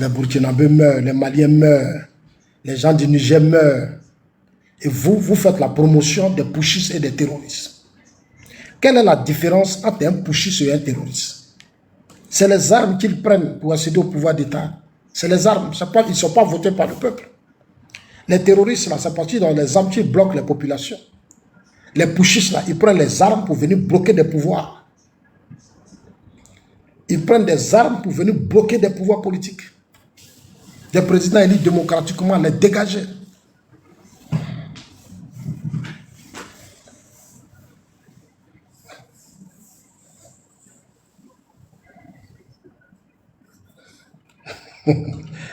Les Burkinabés meurent, les Maliens meurent, les gens du Niger meurent. Et vous faites la promotion des putschistes et des terroristes. Quelle est la différence entre un putschiste et un terroriste? C'est les armes qu'ils prennent pour accéder au pouvoir d'État. C'est les armes, ils ne sont pas votés par le peuple. Les terroristes, là, c'est parti dans les armes qui bloquent les populations. Les putschistes, là, ils prennent les armes pour venir bloquer des pouvoirs. Ils prennent des armes pour venir bloquer des pouvoirs politiques. Des présidents élus démocratiquement, les dégager.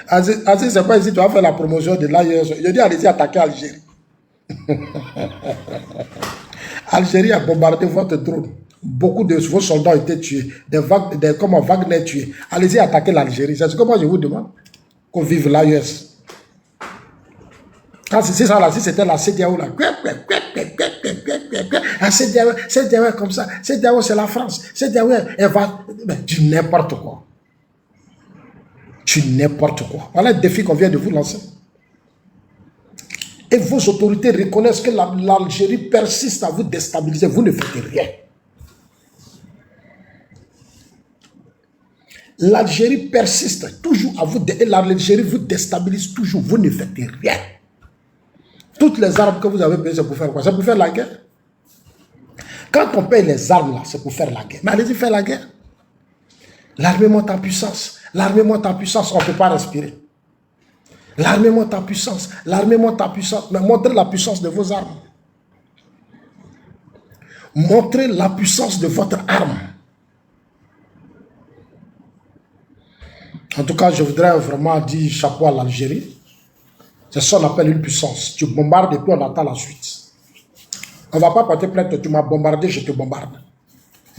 Aziz, c'est pas ici, tu vas faire la promotion de l'AES. Je dis, allez-y attaquer Algérie. Algérie a bombardé votre drone. Beaucoup de vos soldats ont été tués. Comme Wagner tués. Allez-y attaquer l'Algérie. C'est ce que moi je vous demande. Qu'on vive l'AES. Quand c'est ça là, si c'était la CEDEAO là. La CEDEAO comme ça. CEDEAO c'est la France. CEDEAO elle va. Du n'importe quoi. Tu n'importe quoi. Voilà le défi qu'on vient de vous lancer. Et vos autorités reconnaissent que l'Algérie persiste à vous déstabiliser. Vous ne faites rien. L'Algérie persiste toujours à vous. Et l'Algérie vous déstabilise toujours. Vous ne faites rien. Toutes les armes que vous avez payées, c'est pour faire quoi? C'est pour faire la guerre. Quand on paye les armes là, c'est pour faire la guerre. Mais allez-y faire la guerre. L'armée monte en puissance. L'armée monte en puissance, on ne peut pas respirer. L'armée monte en puissance. L'armée monte en puissance. Mais montrez la puissance de vos armes. Montrez la puissance de votre arme. En tout cas, je voudrais vraiment dire chapeau à l'Algérie. C'est ça qu'on appelle une puissance. Tu bombardes et puis on attend la suite. On ne va pas porter plainte, tu m'as bombardé, je te bombarde.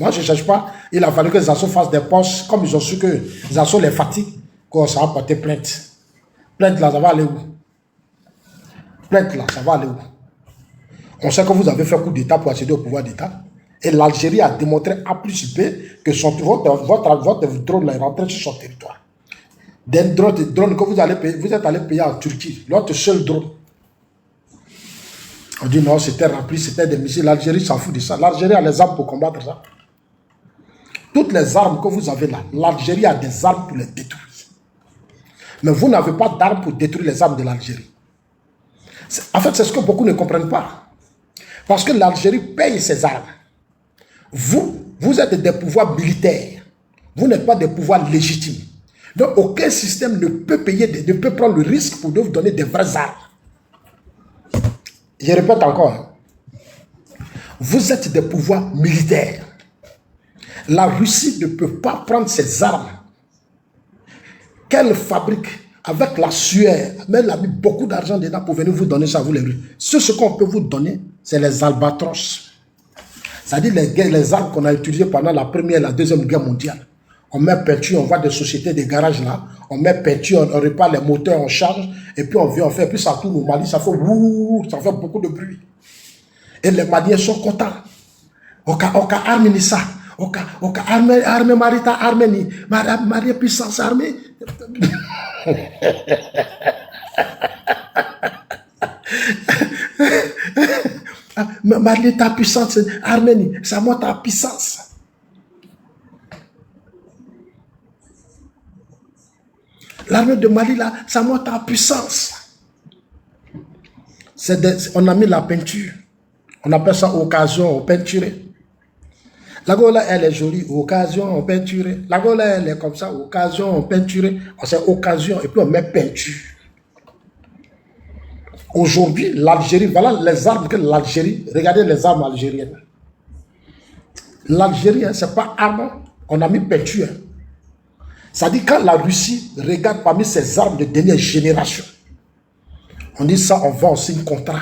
Moi, je ne cherche pas. Il a fallu que Zasso fasse des postes, comme ils ont su que Zasso les fatigue, qu'on ça va porter plainte. Plainte là, ça va aller où? Plainte là, ça va aller où? On sait que vous avez fait coup d'État pour accéder au pouvoir d'État. Et l'Algérie a démontré A plus B que votre drone là est rentré sur son territoire. Des drones que vous allez payer, vous êtes allé payer en Turquie, l'autre seul drone. On dit non, c'était rempli, c'était des missiles. L'Algérie s'en fout de ça. L'Algérie a les armes pour combattre ça. Toutes les armes que vous avez là, l'Algérie a des armes pour les détruire. Mais vous n'avez pas d'armes pour détruire les armes de l'Algérie. En fait, c'est ce que beaucoup ne comprennent pas. Parce que l'Algérie paye ses armes. Vous êtes des pouvoirs militaires. Vous n'êtes pas des pouvoirs légitimes. Donc, aucun système ne peut ne peut prendre le risque pour vous donner des vraies armes. Je répète encore. Vous êtes des pouvoirs militaires. La Russie ne peut pas prendre ses armes qu'elle fabrique avec la sueur. Mais elle a mis beaucoup d'argent dedans pour venir vous donner ça, vous les Russes. Ce qu'on peut vous donner, c'est les albatros. C'est-à-dire les armes qu'on a utilisées pendant la première et la deuxième guerre mondiale. On met peinture, on voit des sociétés, des garages là. On met peinture, on répare les moteurs, on charge. Et puis on vient, on fait. Et puis ça tourne au Mali, ça fait wouh, ça fait beaucoup de bruit. Et les Maliens sont contents. Oka armé ça. Oka armé marita armé Marie puissance armée. Marita puissance armée, ça monte en puissance. L'armée de Mali, là, ça monte en puissance. On a mis la peinture. On appelle ça occasion, on peinturé. La gola, elle est jolie, occasion, on peinturé. La gola, elle est comme ça, occasion, on peinturé. C'est occasion, et puis on met peinture. Aujourd'hui, l'Algérie, voilà les armes que l'Algérie, regardez les armes algériennes. L'Algérie, ce n'est pas arme, on a mis peinture. Ça dit quand la Russie regarde parmi ses armes de dernière génération, on dit ça, on va aussi un contrat.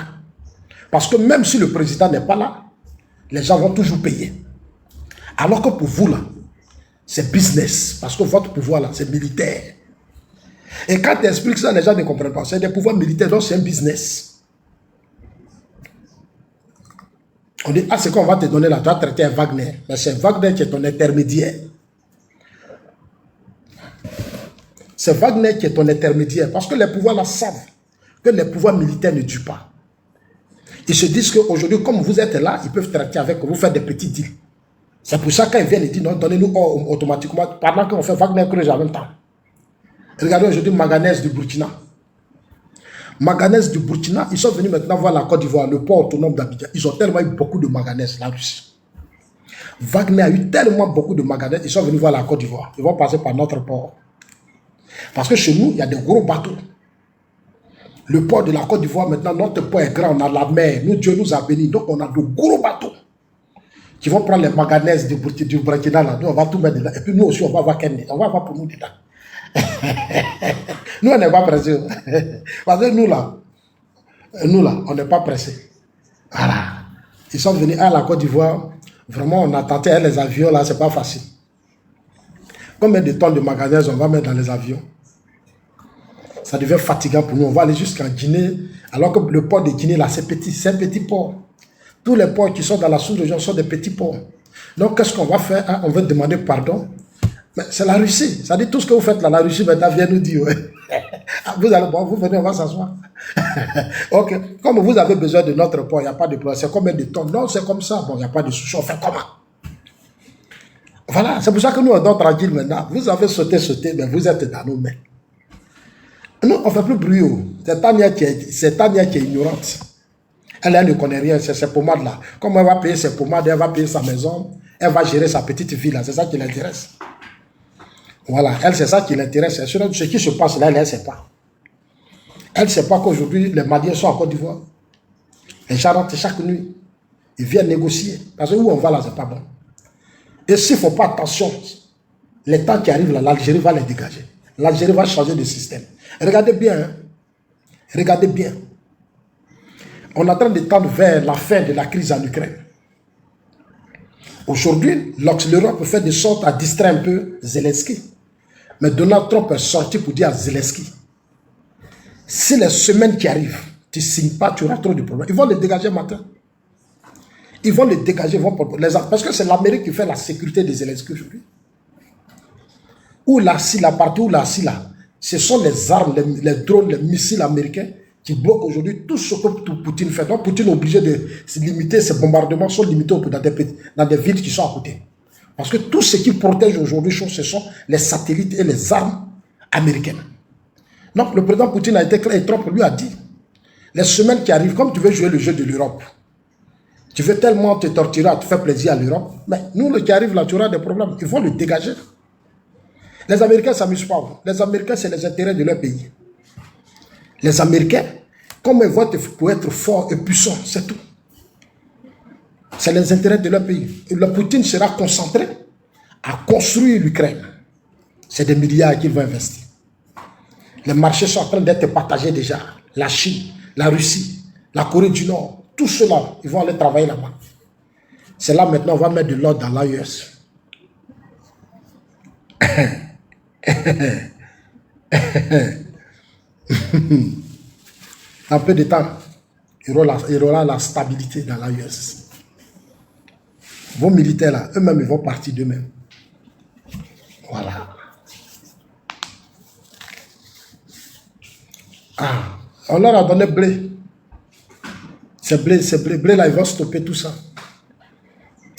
Parce que même si le président n'est pas là, les gens vont toujours payer. Alors que pour vous là, c'est business. Parce que votre pouvoir là, c'est militaire. Et quand tu expliques ça, les gens ne comprennent pas. C'est des pouvoirs militaires, donc c'est un business. On dit, ah c'est qu'on va te donner là, tu vas traiter un Wagner. Mais c'est Wagner qui est ton intermédiaire. C'est Wagner qui est ton intermédiaire. Parce que les pouvoirs là savent que les pouvoirs militaires ne durent pas. Ils se disent qu'aujourd'hui, comme vous êtes là, ils peuvent traiter avec vous, faire des petits deals. C'est pour ça qu'ils viennent et disent non, donnez-nous automatiquement, pendant qu'on fait Wagner creuse en même temps. Regardez aujourd'hui Maganès du Burkina. Maganès du Burkina, ils sont venus maintenant voir la Côte d'Ivoire, le port autonome d'Abidjan. Ils ont tellement eu beaucoup de manganèse, la Russie. Wagner a eu tellement beaucoup de manganèse, ils sont venus voir la Côte d'Ivoire. Ils vont passer par notre port. Parce que chez nous, il y a des gros bateaux. Le port de la Côte d'Ivoire, maintenant, notre port est grand, on a la mer. Nous, Dieu nous a bénis. Donc, on a de gros bateaux qui vont prendre les manganèses du Burkina. Là. Nous, on va tout mettre dedans. Et puis, nous aussi, on va avoir on va avoir pour nous dedans. Nous, on n'est pas pressés. Parce que nous, là, on n'est pas pressés. Voilà. Ils sont venus à la Côte d'Ivoire. Vraiment, on a tenté les avions, là, c'est pas facile. Combien de tonnes de manganèse on va mettre dans les avions? Ça devient fatigant pour nous. On va aller jusqu'en Guinée, alors que le port de Guinée, là, c'est un petit port. Tous les ports qui sont dans la sous-région sont des petits ports. Donc, qu'est-ce qu'on va faire? Hein? On va demander pardon. Mais c'est la Russie. Ça dit tout ce que vous faites là, la Russie maintenant vient nous dire. Ouais. Vous allez, bon, vous venez, on va s'asseoir. Ok. Comme vous avez besoin de notre port, il n'y a pas de problème. C'est combien de tonnes? Non, c'est comme ça. Bon, il n'y a pas de souci. On fait comment? Voilà. C'est pour ça que nous, on dort tranquille maintenant. Vous avez sauté, mais vous êtes dans nos mains. Nous, on ne fait plus bruit. C'est Tania qui est ignorante. Elle ne connaît rien, c'est ces pommades-là. Comme elle va payer ses pommades, elle va payer sa maison, elle va gérer sa petite vie là. C'est ça qui l'intéresse. Voilà, elle, c'est ça qui l'intéresse. Ce qui se passe là, elle ne sait pas. Elle ne sait pas qu'aujourd'hui, les Maliens sont en Côte d'Ivoire. Les gens rentrent chaque nuit. Ils viennent négocier. Parce que où on va là, c'est pas bon. Et s'il ne faut pas attention, les temps qui arrivent là, l'Algérie va les dégager. L'Algérie va changer de système. Regardez bien. Hein. Regardez bien. On est en train de tendre vers la fin de la crise en Ukraine. Aujourd'hui, l'Europe fait de sorte à distraire un peu Zelensky. Mais Donald Trump est sorti pour dire à Zelensky, si les semaines qui arrivent, tu ne signes pas, tu auras trop de problèmes. Ils vont les dégager matin. Ils vont les dégager, parce que c'est l'Amérique qui fait la sécurité de Zelensky aujourd'hui. Où la partie où la là, ce sont les armes, les drones, les missiles américains qui bloquent aujourd'hui tout ce que Poutine fait. Donc Poutine est obligé de se limiter, ces bombardements sont limités dans des villes qui sont à côté. Parce que tout ce qui protège aujourd'hui, ce sont les satellites et les armes américaines. Donc le président Poutine a été clair et Trump lui a dit, les semaines qui arrivent, comme tu veux jouer le jeu de l'Europe, tu veux tellement te torturer à te faire plaisir à l'Europe, mais nous, le qui arrive là, tu auras des problèmes. Ils vont le dégager. Les Américains ne s'amusent pas. Les Américains, c'est les intérêts de leur pays. Les Américains, comme ils votent pour être forts et puissants, c'est tout. C'est les intérêts de leur pays. Et le Poutine sera concentré à construire l'Ukraine. C'est des milliards qu'il va investir. Les marchés sont en train d'être partagés déjà. La Chine, la Russie, la Corée du Nord, tout cela, ils vont aller travailler là-bas. C'est là maintenant, on va mettre de l'ordre dans l'AES. En peu de temps, il y aura la stabilité dans l'AES. Vos militaires là, eux-mêmes, ils vont partir d'eux-mêmes. Voilà. Ah, on leur a donné blé. C'est blé là, ils vont stopper tout ça.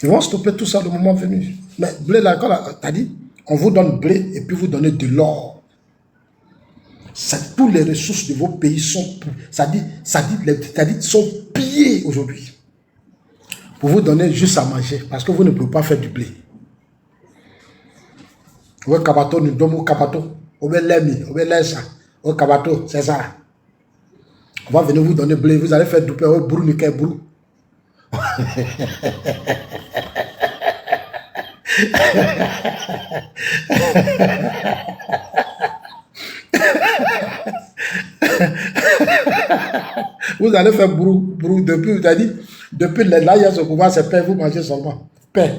Ils vont stopper tout ça le moment venu. Mais blé là, quand t'as dit, on vous donne blé et puis vous donnez de l'or. Tous les ressources de vos pays sont, sont pillées aujourd'hui. Pour vous donner juste à manger, parce que vous ne pouvez pas faire du blé. Au kabato, nous donnons au kabato. Au belemi, au belesa, au kabato, c'est ça. On va venir vous donner blé, vous allez faire du pain, au brou, niquet, brou. Vous allez faire brou depuis, vous avez dit, depuis là, il y a ce pouvoir, c'est pain, vous mangez seulement. Pain.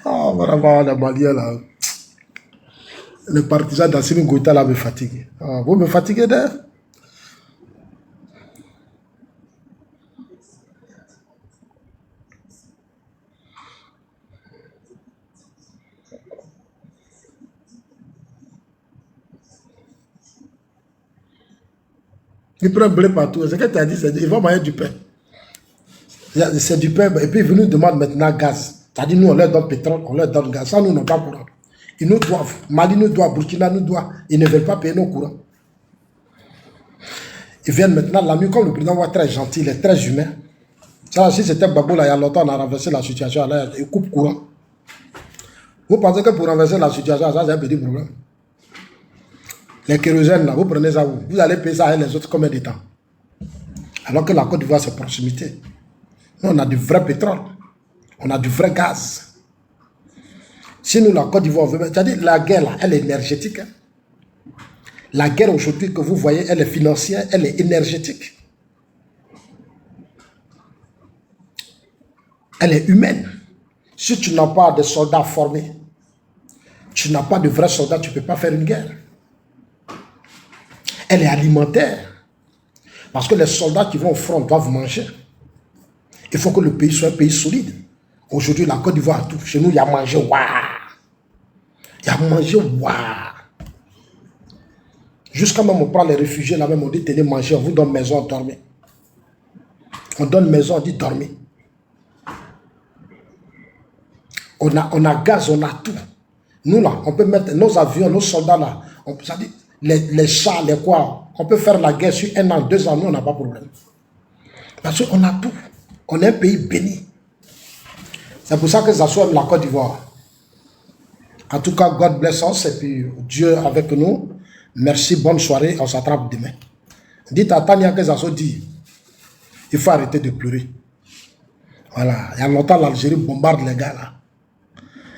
Oh, vraiment, la Malienne là. Le partisan d'Assimi Goïta là me fatigue. Oh, vous me fatiguez d'ailleurs. Ils prennent blé partout. Ce que tu as dit, c'est qu'ils vont manger du pain. C'est du pain. Et puis, ils nous demandent maintenant gaz. C'est-à-dire, nous, on leur donne pétrole, on leur donne gaz. Ça, nous n'avons pas courant. Ils nous doivent. Mali nous doit, Burkina nous doit. Ils ne veulent pas payer nos courants. Ils viennent maintenant, la nuit, comme le président est très gentil, il est très humain. Ça, si c'était Babou, là, il y a longtemps, on a renversé la situation. Là, il coupe courant. Vous pensez que pour renverser la situation, ça, c'est un petit problème. Les kérosènes, là, vous prenez ça, vous allez payer ça avec les autres combien de temps? Alors que la Côte d'Ivoire, c'est proximité. Nous, on a du vrai pétrole. On a du vrai gaz. Si nous, la Côte d'Ivoire, c'est-à-dire la guerre, là, elle est énergétique. Hein? La guerre aujourd'hui que vous voyez, elle est financière, elle est énergétique. Elle est humaine. Si tu n'as pas de soldats formés, tu n'as pas de vrais soldats, tu ne peux pas faire une guerre. Elle est alimentaire. Parce que les soldats qui vont au front doivent manger. Il faut que le pays soit un pays solide. Aujourd'hui, la Côte d'Ivoire, tout. Chez nous, il y a mangé, waouh. Il y a mangé, waouh. Jusqu'à même, on prend les réfugiés, là même, on dit, tenez, manger, on vous donne maison, dormez. On donne maison, on dit, dormez. On a gaz, on a tout. Nous, là, on peut mettre nos avions, nos soldats, là, ça dit, les chars, les quoi, on peut faire la guerre sur 1 an, 2 ans, nous, on n'a pas de problème. Parce qu'on a tout. On est un pays béni. C'est pour ça que ça soit la Côte d'Ivoire. En tout cas, God bless us, et puis Dieu avec nous. Merci, bonne soirée, on s'attrape demain. Dites à Tania que ça soit dit. Il faut arrêter de pleurer. Voilà, il y a longtemps l'Algérie bombarde les gars là.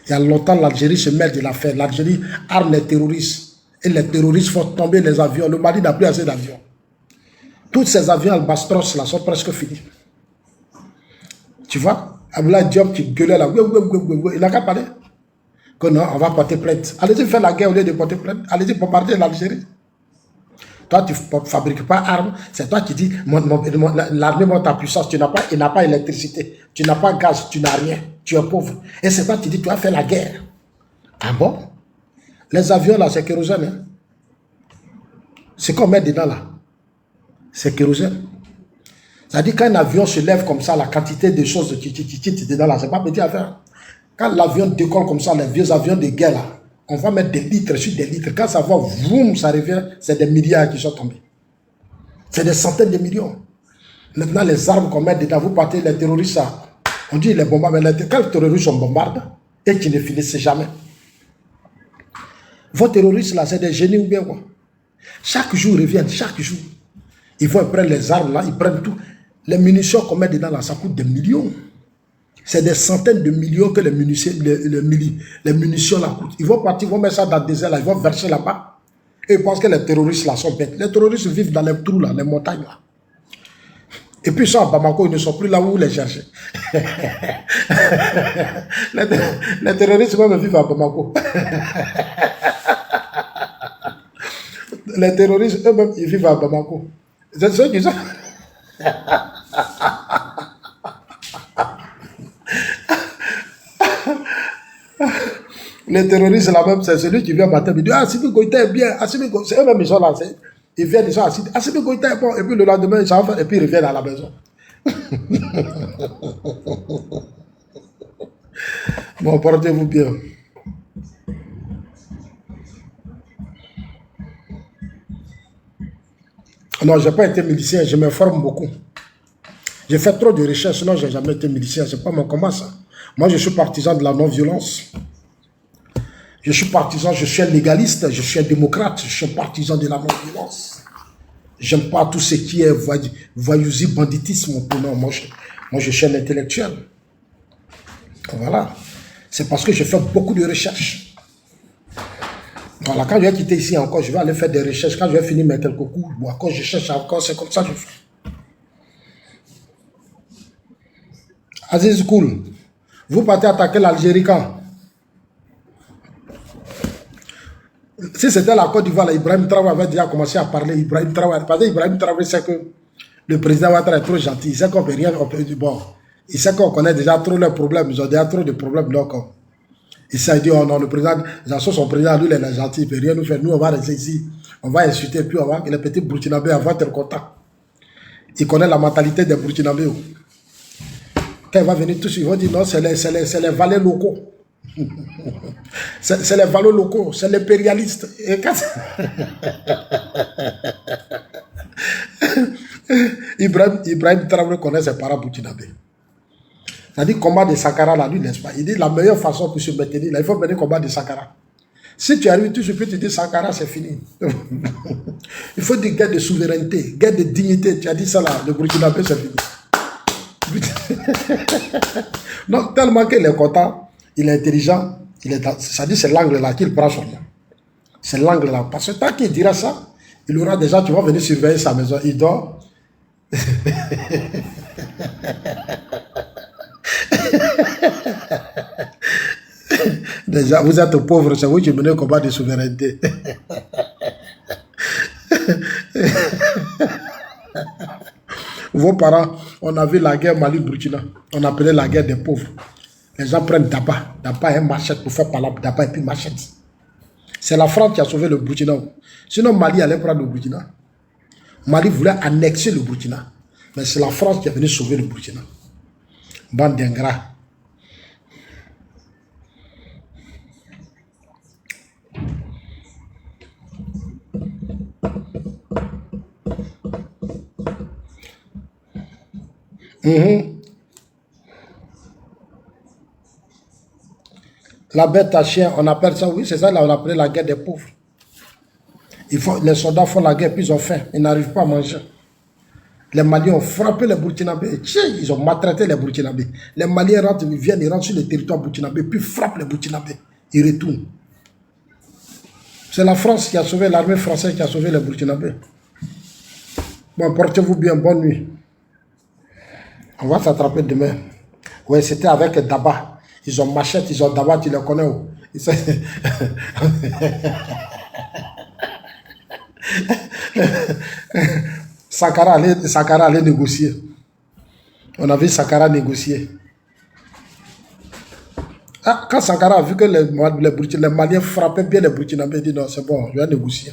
Il y a longtemps l'Algérie se mêle de l'affaire. L'Algérie arme les terroristes. Et les terroristes font tomber les avions. Le Mali n'a plus assez d'avions. Tous ces avions Albastros là sont presque finis. Tu vois, Abdoulaye Diop qui gueulait là, il n'a qu'à parler. Que non, on va porter plainte. Allez-y faire la guerre au lieu de porter plainte. Allez-y bombarder l'Algérie. Toi, tu ne fabriques pas armes. C'est toi qui dis, l'armée monte en puissance. Tu n'as pas électricité. Tu n'as pas gaz. Tu n'as rien. Tu es pauvre. Et c'est toi qui dis, tu vas faire la guerre. Ah bon? Les avions là, c'est kérosène. Hein? C'est qu'on met dedans là. C'est kérosène. C'est-à-dire quand un avion se lève comme ça, la quantité de choses qui dedans là, c'est pas petit à faire. Quand l'avion décolle comme ça, les vieux avions de guerre là, on va mettre des litres sur des litres. Quand ça va, vroom, ça revient, c'est des milliards qui sont tombés. C'est des centaines de millions. Maintenant, les armes qu'on met dedans, vous partez, les terroristes, ça, on dit les bombardent, mais quand les terroristes on bombarde, et qui ne finissent jamais. Vos terroristes là, c'est des génies ou bien quoi? Chaque jour, ils reviennent, chaque jour. Ils vont prendre les armes là, ils prennent tout. Les munitions qu'on met dedans là, ça coûte des millions. C'est des centaines de millions que les munitions là coûtent. Ils vont partir, ils vont mettre ça dans le désert là, ils vont verser là-bas. Et ils pensent que les terroristes là sont bêtes. Les terroristes vivent dans les trous là, les montagnes là. Et puis ils sont à Bamako, ils ne sont plus là où vous les cherchez. les terroristes même vivent à Bamako. Les terroristes eux-mêmes, ils vivent à Bamako. C'est ceux qui sont... Les terroristes là-même, c'est celui qui vient matin, il dit, ah, Assimi Goïta est bien, Assimi Goïta, c'est eux-mêmes, ils sont là, ils viennent, ils sont assis, Assimi Goïta est bon, et puis le lendemain, ils s'en font, et puis ils reviennent à la maison. Bon, portez-vous bien. Non, je n'ai pas été milicien, je m'informe beaucoup. J'ai fait trop de recherches, sinon je n'ai jamais été milicien, c'est pas mon combat ça. Moi, je suis partisan de la non-violence. Je suis partisan, je suis un légaliste, je suis un démocrate, je suis un partisan de la non-violence. J'aime pas tout ce qui est voyousie, banditisme. Non, moi, je suis un intellectuel. Voilà. C'est parce que je fais beaucoup de recherches. Voilà, quand je vais quitter ici encore, je vais aller faire des recherches. Quand je vais finir mes quelques cours, bon, quand je cherche encore, c'est comme ça que je fais. Aziz Koul, vous partez attaquer l'Algérie quand? Si c'était la Côte d'Ivoire, Ibrahim Traoré avait déjà commencé à parler. Ibrahim Traoré, parce que Ibrahim Traoré sait que le président Ouattara est trop gentil. Il sait qu'on peut rien. Bon, il sait qu'on connaît déjà trop leurs problèmes. Ils ont déjà trop de problèmes. Donc, Il s'est dit, oh non, le président, son président, lui, il est gentil, il ne peut rien nous faire. Nous, on va rester ici, on va insulter, puis on va, les petits Burkinabés, avant d'être content. Il connaît la mentalité des Burkinabés. Quand il va venir tous, ils vont dire, non, c'est les valets locaux. C'est les valets locaux, c'est l'impérialiste. Ibrahim Traoré connaît ses parents burkinabés. C'est-à-dire, combat de Sankara, là, lui, n'est-ce pas? Il dit, la meilleure façon pour se maintenir, là, il faut mener le combat de Sankara. Si tu arrives, tout de suite, tu dis, Sankara, c'est fini. Il faut dire guerre de souveraineté, guerre de dignité. Tu as dit ça, là, le Burkinabé, c'est fini. Non, tellement qu'il est content, il est intelligent, c'est-à-dire, c'est l'angle là qu'il prend sur lui. C'est l'angle là. Parce que tant qu'il dira ça, il aura déjà, tu vas venir surveiller sa maison. Il dort. Déjà, vous êtes pauvres, c'est vous qui menez le combat de souveraineté. Vos parents, on a vu la guerre Mali-Burkina. On appelait la guerre des pauvres. Les gens prennent Daba. Daba et machette pour faire parler Daba et puis machette. C'est la France qui a sauvé le Burkina. Sinon, Mali allait prendre le Burkina. Mali voulait annexer le Burkina. Mais c'est la France qui est venue sauver le Burkina. Bande d'ingrats. La bête à chien, on appelle ça, oui, c'est ça, là, on appelle la guerre des pauvres. Les soldats font la guerre, puis ils ont faim, ils n'arrivent pas à manger. Les Maliens ont frappé les Burkinabés, ils ont maltraité les Burkinabés. Les Maliens rentrent, ils rentrent sur le territoire burkinabé, puis frappent les Burkinabés, ils retournent. C'est la France qui a sauvé, l'armée française qui a sauvé les Burkinabés. Bon, portez-vous bien, bonne nuit. On va s'attraper demain. Oui, c'était avec Daba. Ils ont machette, ils ont Daba, tu les connais où? Sankara allait négocier. On a vu Sankara négocier. Ah, quand Sankara a vu que les Maliens frappaient bien les Burkinabés, il dit non, c'est bon, je vais négocier.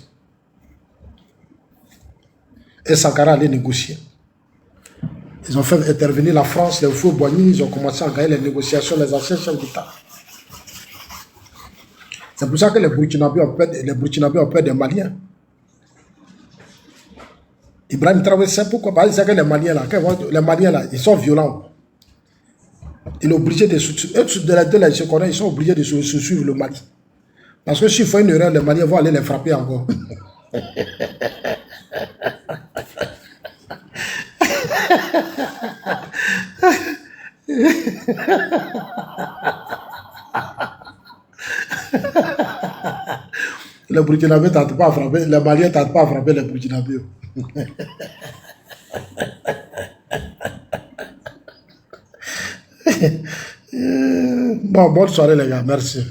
Et Sankara allait négocier. Ils ont fait intervenir la France, les faux Boigny, ils ont commencé à gagner les négociations, les anciens chefs d'État. C'est pour ça que les Burkinabés ont peur des Maliens. Ibrahim Traoré, c'est pourquoi, parce que les Maliens là, ils sont violents. Ils sont obligés de se connaître, ils sont obligés de se suivre le Mali. Parce que s'ils font une erreur, les Maliens vont aller les frapper encore. Les Burkinabés ne tentent pas à frapper, les Maliens ne tentent pas à frapper les Burkinabés. Bon, bonne soirée les gars, merci.